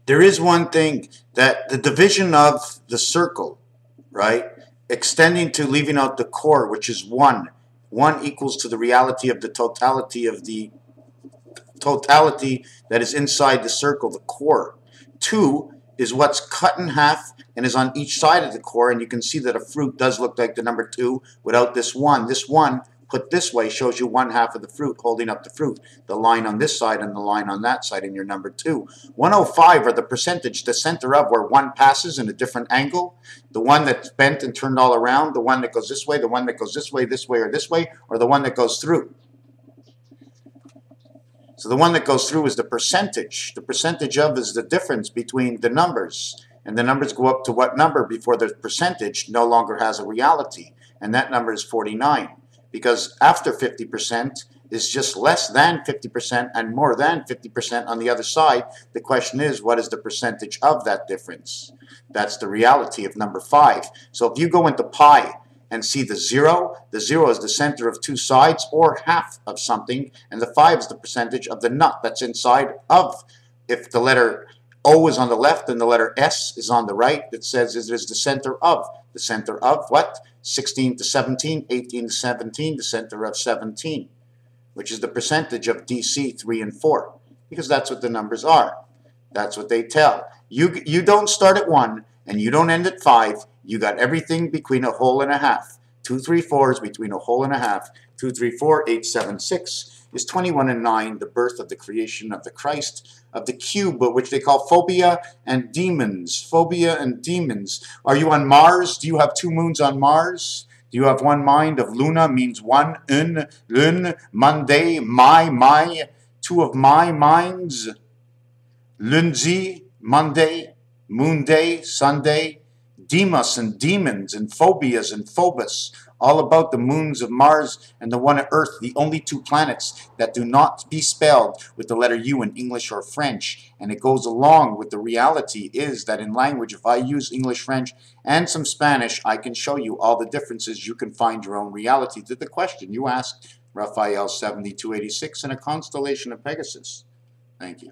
There is one thing, that the division of the circle, right, extending to leaving out the core, which is 1. 1 equals to the reality of the totality that is inside the circle, the core. 2 is what's cut in half and is on each side of the core, and you can see that a fruit does look like the number 2 without this 1. This 1 put this way shows you 1/2 of the fruit holding up the fruit. The line on this side and the line on that side in your number 2. 105 are the percentage, the center of where 1 passes in a different angle. The one that's bent and turned all around, the one that goes this way, the one that goes this way, or the one that goes through. So the one that goes through is the percentage. The percentage of is the difference between the numbers. And the numbers go up to what number before the percentage no longer has a reality. And that number is 49. Because after 50% is just less than 50% and more than 50% on the other side. The question is, what is the percentage of that difference? That's the reality of number 5. So if you go into pi and see the 0 is the center of 2 sides or half of something, and the 5 is the percentage of the nut that's inside of. If the letter O is on the left and the letter S is on the right, it says it is the center of. The center of what? 16 to 17, 18 to 17, the center of 17, which is the percentage of DC 3 and 4, because that's what the numbers are. That's what they tell. You don't start at 1 and you don't end at 5. You got everything between a whole and a half. 2, 3, 4 is between a whole and a half. 2, 3, 4, 8, 7, 6 is 21 and 9, the birth of the creation of the Christ, of the cube, which they call phobia and demons. Phobia and demons. Are you on Mars? Do you have 2 moons on Mars? Do you have 1 mind of Luna means 1, lun, Monday, my, 2 of my minds, lundi, Monday, moon day, Sunday, demos and demons and phobias and phobos, all about the moons of Mars and the one of Earth, the only 2 planets that do not be spelled with the letter U in English or French. And it goes along with the reality is that in language, if I use English, French, and some Spanish, I can show you all the differences. You can find your own reality to the question you asked, Raphael 7286 in a constellation of Pegasus. Thank you.